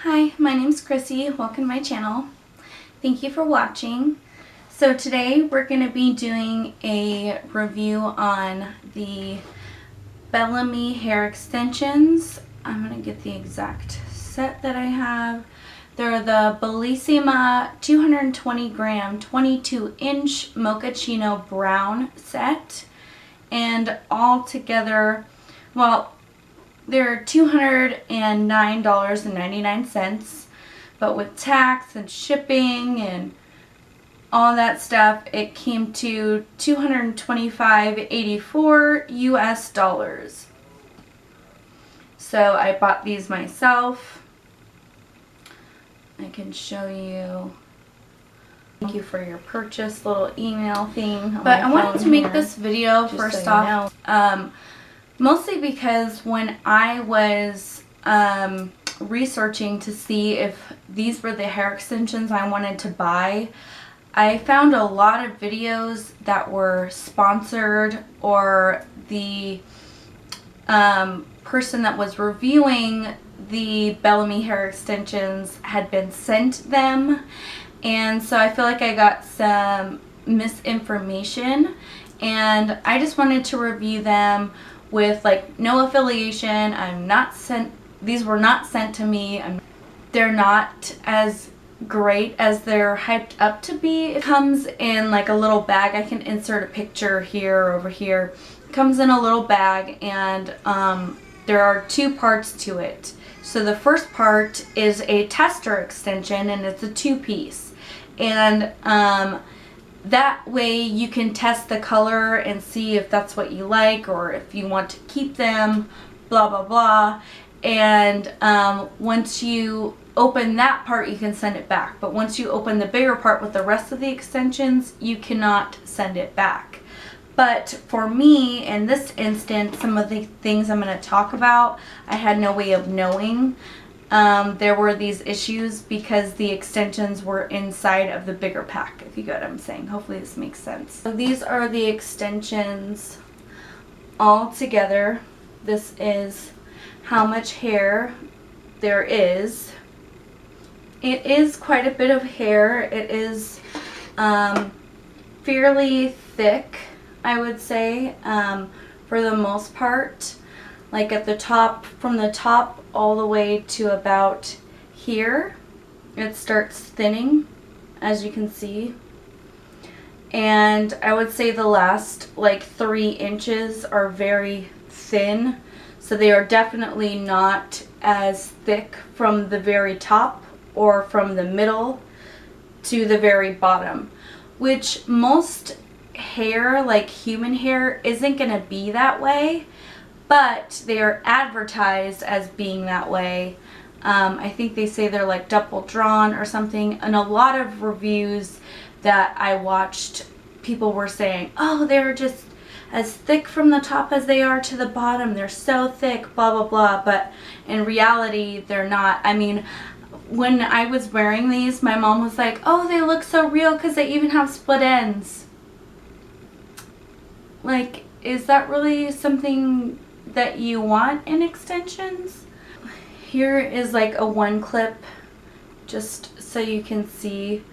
Hi, my name's Chrissy. Welcome to my channel. Thank you for watching. So today we're going to be doing a review on the Bellami hair extensions. I'm going to get the exact set that I have. They're the Bellissima 220 gram 22 inch mochaccino brown set, and all together, well, they're $209.99, but with tax and shipping and all that stuff, it came to $225.84 US dollars. So I bought these myself. I can show you. Thank you for your purchase little email thing. But I wanted to make this video first off. Mostly because when I was researching to see if these were the hair extensions I wanted to buy, I found a lot of videos that were sponsored, or the person that was reviewing the Bellami hair extensions had been sent them, and so I feel like I got some misinformation, and I just wanted to review them with like no affiliation. These were not sent to me. They're not as great as they're hyped up to be. It comes in like a little bag. I can insert a picture here or over here. It comes in a little bag, and there are two parts to it. So the first part is a tester extension, and it's a two-piece, and that way you can test the color and see if that's what you like, or if you want to keep them, blah blah blah. And once you open that part, you can send it back. But once you open the bigger part with the rest of the extensions, you cannot send it back. But for me, in this instance, some of the things I'm going to talk about, I had no way of knowing. There were these issues because the extensions were inside of the bigger pack, if you get what I'm saying. Hopefully this makes sense. So these are the extensions all together. This is how much hair there is. It is quite a bit of hair. It is fairly thick, I would say, for the most part. Like at the top, from the top all the way to about here, it starts thinning, as you can see. And I would say the last like 3 inches are very thin. So they are definitely not as thick from the very top or from the middle to the very bottom, which most hair, like human hair, isn't going to be that way. But they are advertised as being that way. I think they say they're like double drawn or something. And a lot of reviews that I watched, people were saying, oh, they're just as thick from the top as they are to the bottom. They're so thick, blah, blah, blah. But in reality, they're not. I mean, when I was wearing these, my mom was like, oh, they look so real because they even have split ends. Like, is that really something that you want in extensions? Here is like a one clip, just so you can see.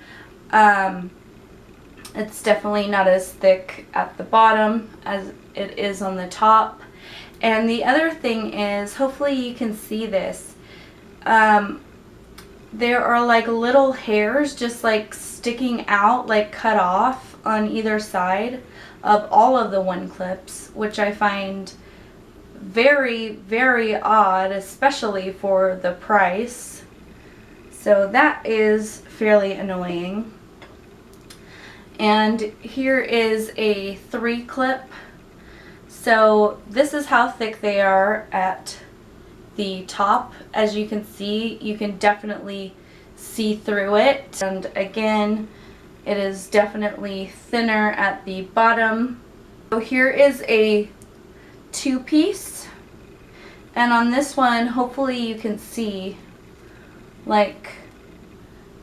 It's definitely not as thick at the bottom as it is on the top. And the other thing is, hopefully you can see this, there are like little hairs just like sticking out, like cut off on either side of all of the one clips, which I find very, very odd, especially for the price. So that is fairly annoying. And here is a 3 clip. So this is how thick they are at the top. As you can see, you can definitely see through it. And again, it is definitely thinner at the bottom. So here is a 2-piece, and on this one, hopefully you can see, like,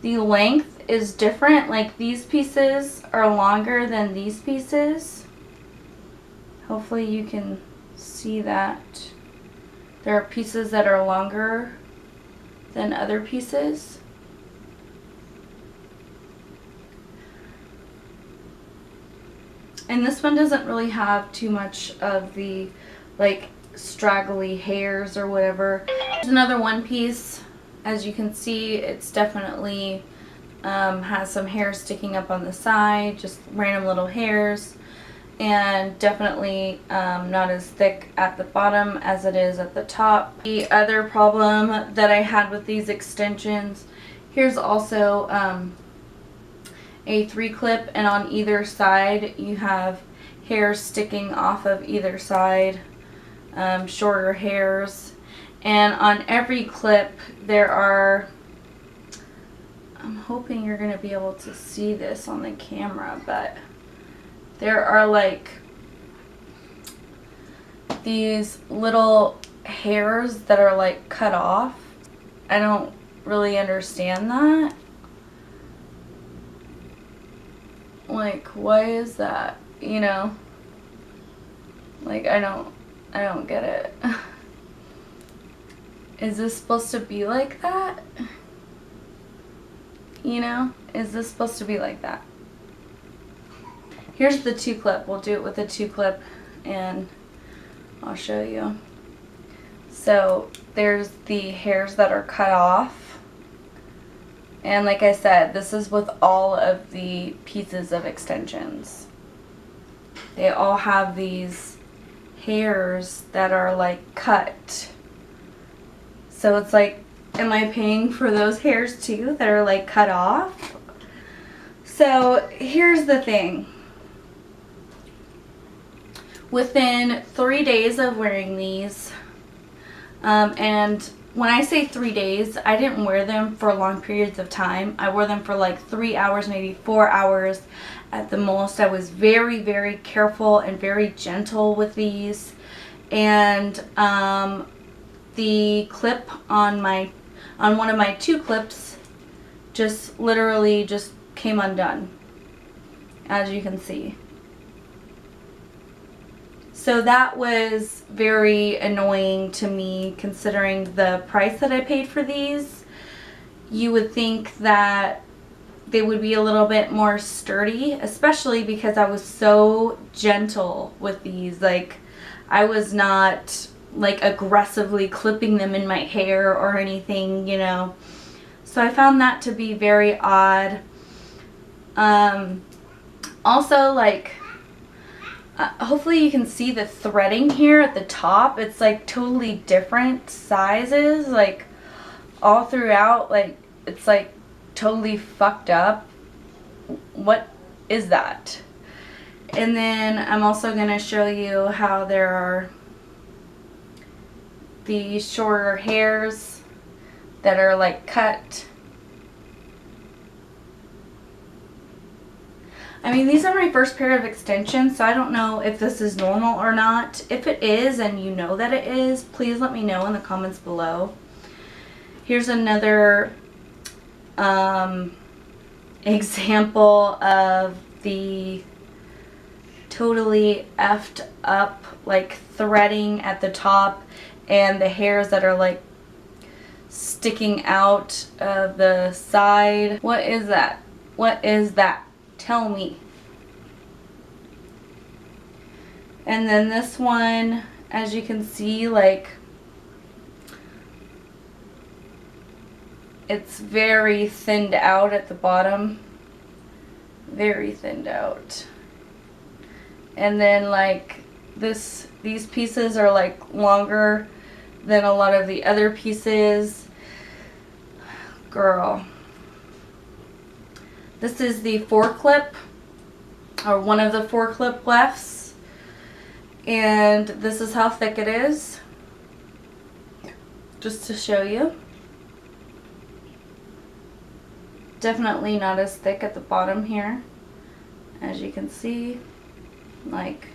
the length is different. Like, these pieces are longer than these pieces. Hopefully you can see that. There are pieces that are longer than other pieces. And this one doesn't really have too much of the like straggly hairs or whatever. There's another one piece. As you can see, it's definitely has some hair sticking up on the side, just random little hairs, and definitely not as thick at the bottom as it is at the top. The other problem that I had with these extensions, here's also a 3-clip, and on either side you have hairs sticking off of either side, shorter hairs, and on every clip there are, I'm hoping you're going to be able to see this on the camera, but there are like these little hairs that are like cut off. I don't really understand that. Like, why is that? You know? Like, I don't get it. Is this supposed to be like that? You know? Is this supposed to be like that? Here's the 2-clip. We'll do it with the 2-clip and I'll show you. So there's the hairs that are cut off. And like I said, this is with all of the pieces of extensions. They all have these hairs that are like cut. So it's like, am I paying for those hairs too that are like cut off? So here's the thing. Within 3 days of wearing these, and when I say 3 days, I didn't wear them for long periods of time. I wore them for like 3 hours, maybe 4 hours at the most. I was very, very careful and very gentle with these. And the clip on one of my 2 clips just literally just came undone, as you can see. So that was very annoying to me, considering the price that I paid for these. You would think that they would be a little bit more sturdy, especially because I was so gentle with these. Like, I was not like aggressively clipping them in my hair or anything, you know. So I found that to be very odd. Also, like, hopefully you can see the threading here at the top. It's like totally different sizes, like all throughout. Like, it's like totally fucked up. What is that? And then I'm also going to show you how there are the shorter hairs that are like cut. I mean, these are my first pair of extensions, so I don't know if this is normal or not. If it is, and you know that it is, please let me know in the comments below. Here's another example of the totally effed up like threading at the top and the hairs that are like sticking out of the side. What is that? What is that? Tell me. And then this one, as you can see, like, it's very thinned out at the bottom. Very thinned out. And then like these pieces are like longer than a lot of the other pieces. Girl. This is the 4-clip, or one of the 4-clip lefts, and this is how thick it is, just to show you. Definitely not as thick at the bottom here, as you can see. Like,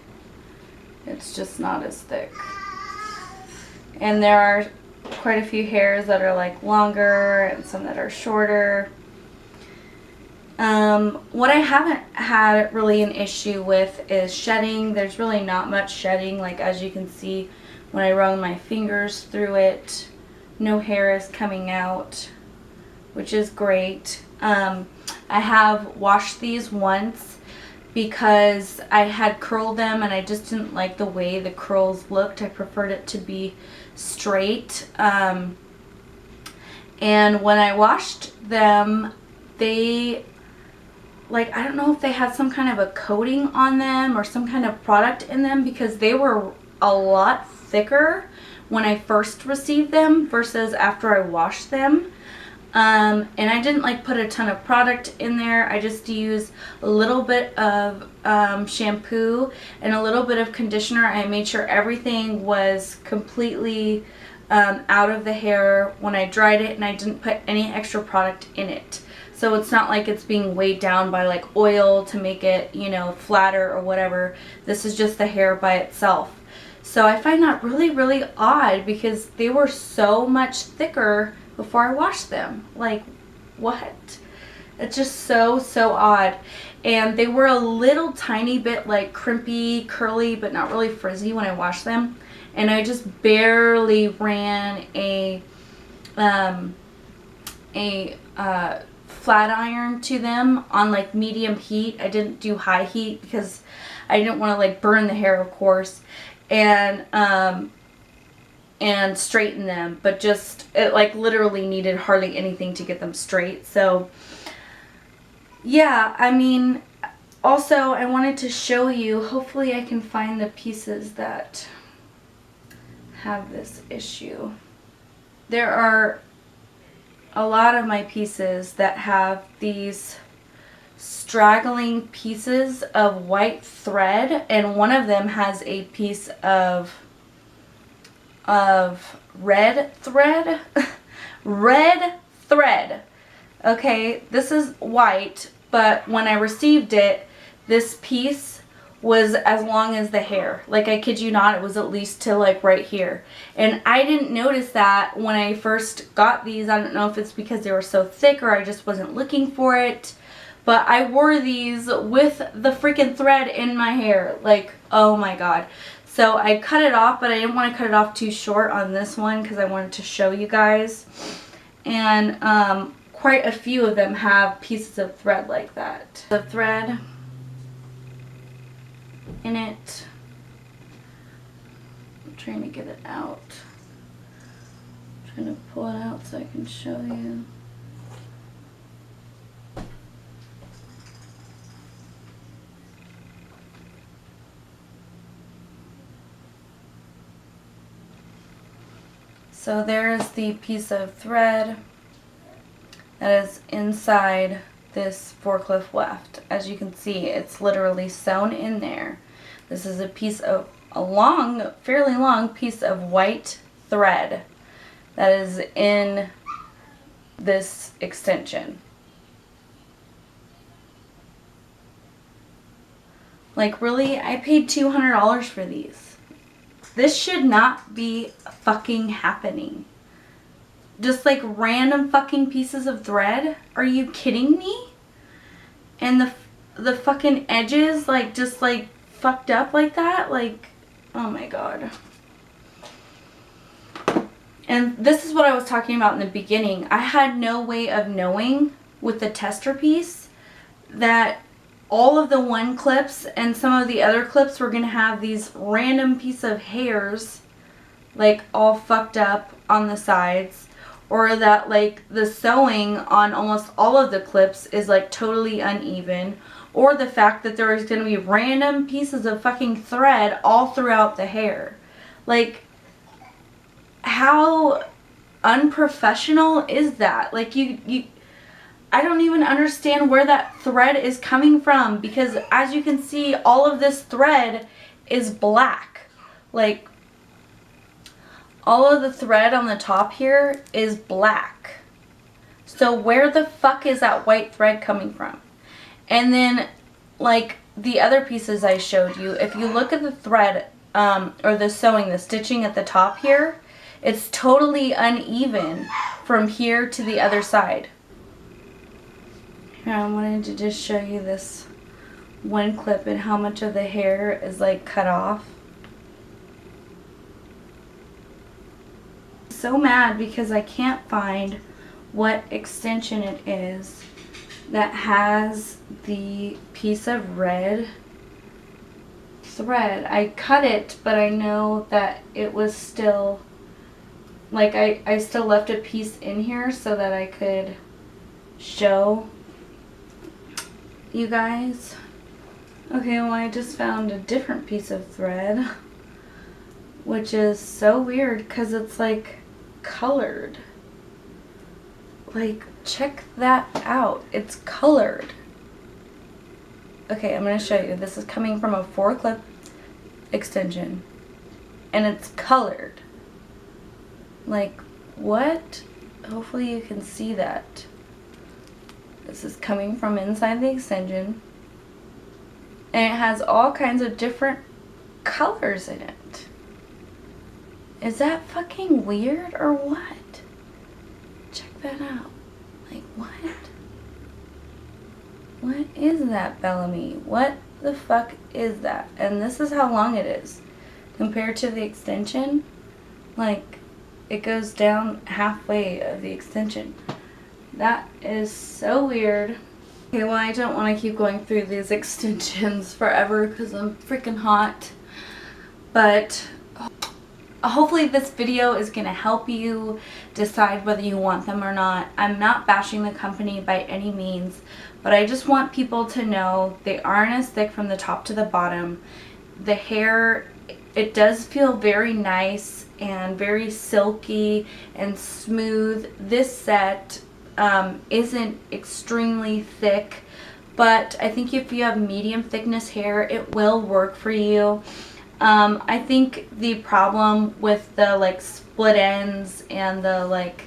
it's just not as thick. And there are quite a few hairs that are like longer and some that are shorter. What I haven't had really an issue with is shedding. There's really not much shedding. Like, as you can see, when I run my fingers through it, no hair is coming out, which is great. I have washed these once because I had curled them and I just didn't like the way the curls looked. I preferred it to be straight. And when I washed them, they, like, I don't know if they had some kind of a coating on them or some kind of product in them, because they were a lot thicker when I first received them versus after I washed them. And I didn't like put a ton of product in there. I just used a little bit of shampoo and a little bit of conditioner. I made sure everything was completely out of the hair when I dried it, and I didn't put any extra product in it. So it's not like it's being weighed down by like oil to make it, you know, flatter or whatever. This is just the hair by itself. So I find that really, really odd, because they were so much thicker before I washed them. Like, what? It's just so, so odd. And they were a little tiny bit like crimpy, curly, but not really frizzy when I washed them. And I just barely ran a flat iron to them on like medium heat. I didn't do high heat because I didn't want to like burn the hair, of course, and straighten them, but just, it like literally needed hardly anything to get them straight. So yeah, I mean, also I wanted to show you, hopefully I can find the pieces that have this issue. There are a lot of my pieces that have these straggling pieces of white thread, and one of them has a piece of red thread. Red thread. Okay, this is white, but when I received it, this piece was as long as the hair. Like, I kid you not, it was at least to like right here. And I didn't notice that when I first got these. I don't know if it's because they were so thick or I just wasn't looking for it. But I wore these with the freaking thread in my hair. Like, oh my god. So I cut it off, but I didn't want to cut it off too short on this one because I wanted to show you guys. And quite a few of them have pieces of thread like that. The thread in it. I'm trying to get it out. I'm trying to pull it out so I can show you. So there's the piece of thread that is inside this forklift weft. As you can see, it's literally sewn in there. This is a piece of a long, fairly long piece of white thread that is in this extension. Like, really? I paid $200 for these. This should not be fucking happening. Just like random fucking pieces of thread? Are you kidding me? And the fucking edges like just like fucked up like that? Like, oh my god. And this is what I was talking about in the beginning. I had no way of knowing with the tester piece that all of the one clips and some of the other clips were going to have these random piece of hairs like all fucked up on the sides, or that like the sewing on almost all of the clips is like totally uneven, or the fact that there is going to be random pieces of fucking thread all throughout the hair. Like, how unprofessional is that? Like, I don't even understand where that thread is coming from, because as you can see, all of this thread is black. Like, all of the thread on the top here is black. So where the fuck is that white thread coming from? And then, like, the other pieces I showed you, if you look at the thread, or the sewing, the stitching at the top here, it's totally uneven from here to the other side. Here, I wanted to just show you this one clip and how much of the hair is like cut off. so mad because I can't find what extension it is that has the piece of red thread. I cut it, but I know that it was still, like, I still left a piece in here so that I could show you guys. Okay, well, I just found a different piece of thread, which is so weird because it's like colored. Like, check that out. It's colored. Okay, I'm going to show you. This is coming from a 4-clip extension, and it's colored. Like, what? Hopefully you can see that. This is coming from inside the extension, and it has all kinds of different colors in it. Is that fucking weird or what? Check that out. Like, what? What is that, Bellami? What the fuck is that? And this is how long it is. Compared to the extension, like, it goes down halfway of the extension. That is so weird. Okay, well, I don't want to keep going through these extensions forever because I'm freaking hot. But hopefully this video is going to help you decide whether you want them or not. I'm not bashing the company by any means, but I just want people to know they aren't as thick from the top to the bottom. The hair, it does feel very nice and very silky and smooth. This set isn't extremely thick, but I think if you have medium thickness hair, it will work for you. I think the problem with the like split ends and the like,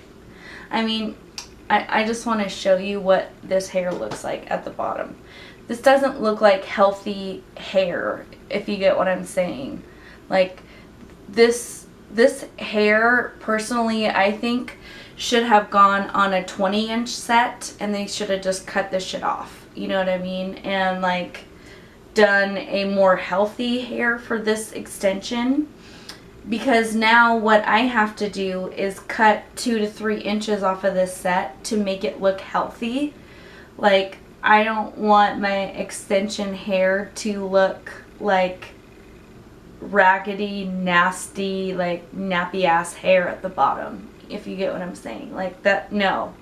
I mean, I just want to show you what this hair looks like at the bottom. This doesn't look like healthy hair, if you get what I'm saying. Like, this hair, personally, I think should have gone on a 20-inch set, and they should have just cut this shit off. You know what I mean? And like done a more healthy hair for this extension, because now what I have to do is cut 2 to 3 inches off of this set to make it look healthy. Like, I don't want my extension hair to look like raggedy, nasty, like nappy ass hair at the bottom, if you get what I'm saying. Like that, no.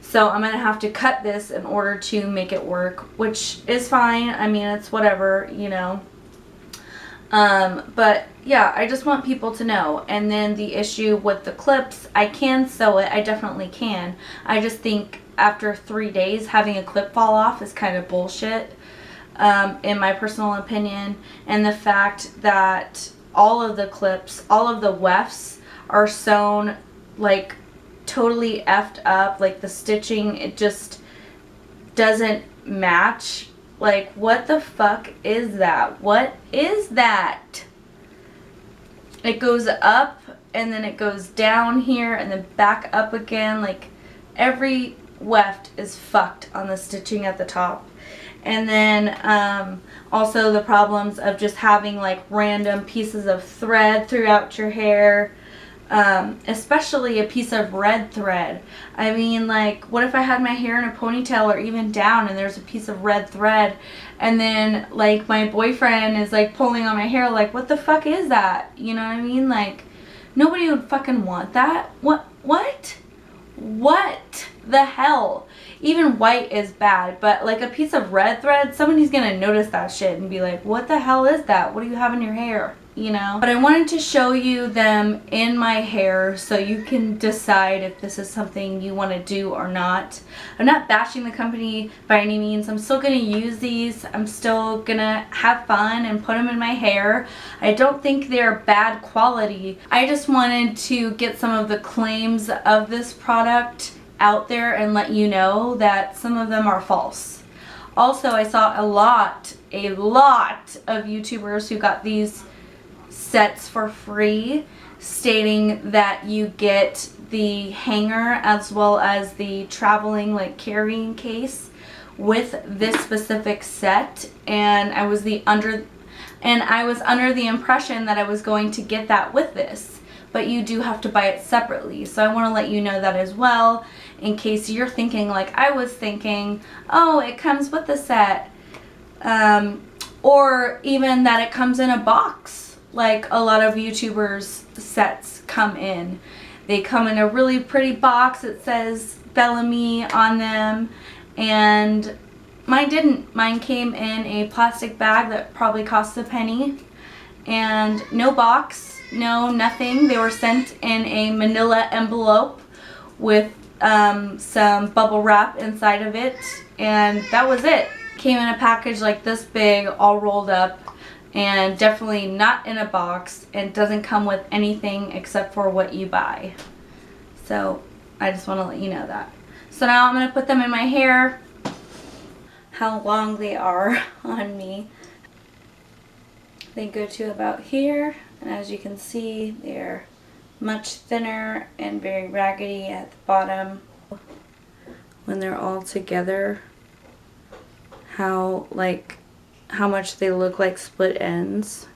So I'm gonna have to cut this in order to make it work, which is fine. I mean, it's whatever, you know. But yeah, I just want people to know. And then the issue with the clips, I can sew it. I definitely can. I just think after 3 days, having a clip fall off is kind of bullshit, in my personal opinion. And the fact that all of the clips, all of the wefts are sewn like totally effed up. Like the stitching, it just doesn't match. Like, what the fuck is that? What is that? It goes up and then it goes down here and then back up again. Like, every weft is fucked on the stitching at the top. And then also the problems of just having like random pieces of thread throughout your hair. Especially a piece of red thread. I mean, like, what if I had my hair in a ponytail or even down and there's a piece of red thread, and then like my boyfriend is like pulling on my hair, like, what the fuck is that? You know what I mean? Like, nobody would fucking want that. What the hell? Even white is bad, but like a piece of red thread, somebody's gonna notice that shit and be like, what the hell is that? What do you have in your hair? You know? But I wanted to show you them in my hair so you can decide if this is something you want to do or not. I'm not bashing the company by any means. I'm still going to use these. I'm still going to have fun and put them in my hair. I don't think they're bad quality. I just wanted to get some of the claims of this product out there and let you know that some of them are false. Also, I saw a lot of YouTubers who got these sets for free, stating that you get the hanger as well as the traveling like carrying case with this specific set, and I was under the impression that I was going to get that with this, but you do have to buy it separately. So I want to let you know that as well, in case you're thinking like I was thinking, oh, it comes with the set, or even that it comes in a box, like a lot of YouTubers' sets come in. They come in a really pretty box. It says Bellami on them, and mine didn't. Mine came in a plastic bag that probably cost a penny, and no box, no nothing. They were sent in a manila envelope with some bubble wrap inside of it, and that was it. Came in a package like this big, all rolled up, and definitely not in a box, and doesn't come with anything except for what you buy. So I just want to let you know that. So now I'm going to put them in my hair. How long they are on me. They go to about here, and as you can see, they're much thinner and very raggedy at the bottom. When they're all together, how much they look like split ends.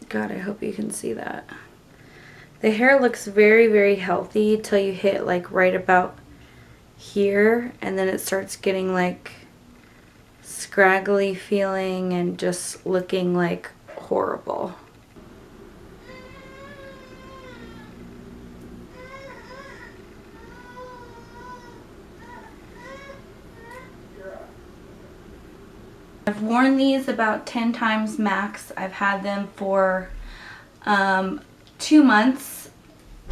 God, I hope you can see that. The hair looks very, very healthy till you hit like right about here, and then it starts getting like scraggly feeling and just looking like horrible. I've worn these about 10 times max. I've had them for 2 months,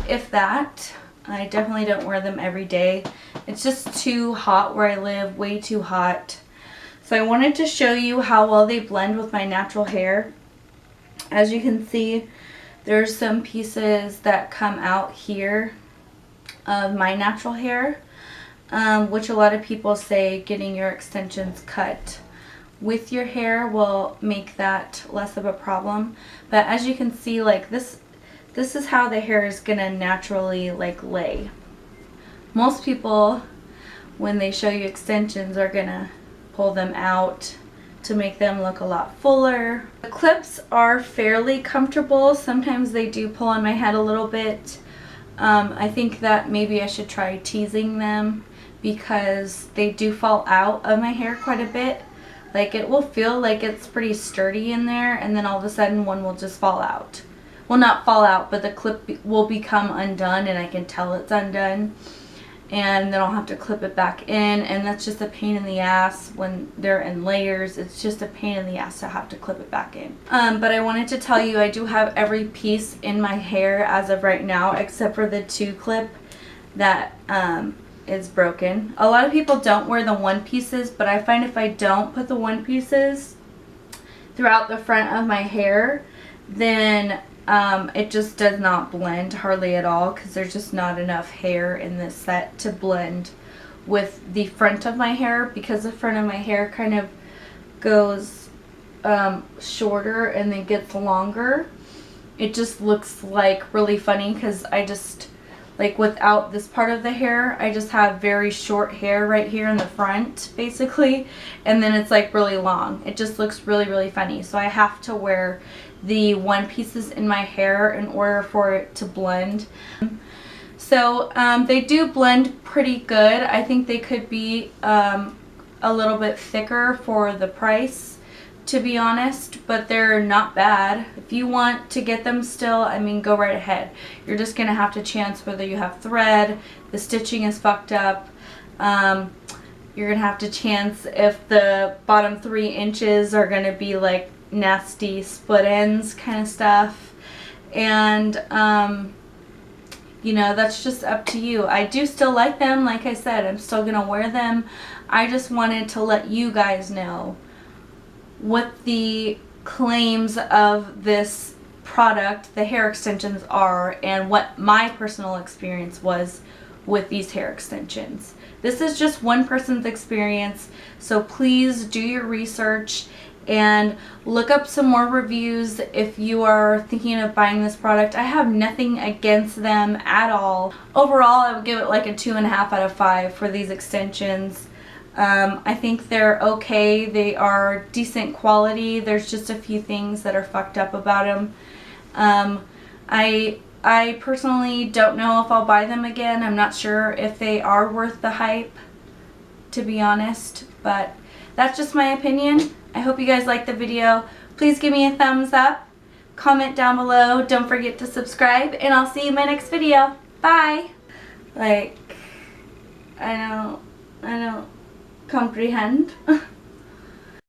if that. I definitely don't wear them every day. It's just too hot where I live, way too hot. So I wanted to show you how well they blend with my natural hair. As you can see, there's some pieces that come out here of my natural hair, which a lot of people say getting your extensions cut with your hair will make that less of a problem. But as you can see, like this is how the hair is gonna naturally like lay. Most people, when they show you extensions, are gonna pull them out to make them look a lot fuller. The clips are fairly comfortable. Sometimes they do pull on my head a little bit. I think that maybe I should try teasing them, because they do fall out of my hair quite a bit. Like, it will feel like it's pretty sturdy in there, and then all of a sudden one will just fall out. Well, not fall out, but the clip will become undone, and I can tell it's undone. And then I'll have to clip it back in, and that's just a pain in the ass when they're in layers. It's just a pain in the ass to have to clip it back in. But I wanted to tell you, I do have every piece in my hair as of right now, except for the 2 clip that is broken. A lot of people don't wear the 1 pieces, but I find if I don't put the 1 pieces throughout the front of my hair, then it just does not blend hardly at all, because there's just not enough hair in this set to blend with the front of my hair, because the front of my hair kind of goes shorter and then gets longer. It just looks like really funny, because I just, like, without this part of the hair, I just have very short hair right here in the front, basically, and then it's like really long. It just looks really, really funny. So I have to wear the 1 pieces in my hair in order for it to blend. So they do blend pretty good. I think they could be a little bit thicker for the price, to be honest, but they're not bad. If you want to get them still, I mean, go right ahead. You're just gonna have to chance whether you have thread, the stitching is fucked up. You're gonna have to chance if the bottom 3 inches are gonna be like nasty split ends kind of stuff, and you know, that's just up to you. I do still like them. Like I said, I'm still gonna wear them. I just wanted to let you guys know what the claims of this product, the hair extensions, are, and what my personal experience was with these hair extensions. This is just one person's experience, so please do your research and look up some more reviews if you are thinking of buying this product. I have nothing against them at all. Overall, I would give it like a 2.5 out of 5 for these extensions. I think they're okay. They are decent quality. There's just a few things that are fucked up about them. I personally don't know if I'll buy them again. I'm not sure if they are worth the hype, to be honest, but that's just my opinion. I hope you guys liked the video. Please give me a thumbs up, comment down below, don't forget to subscribe, and I'll see you in my next video. Bye! Like, I don't comprehend.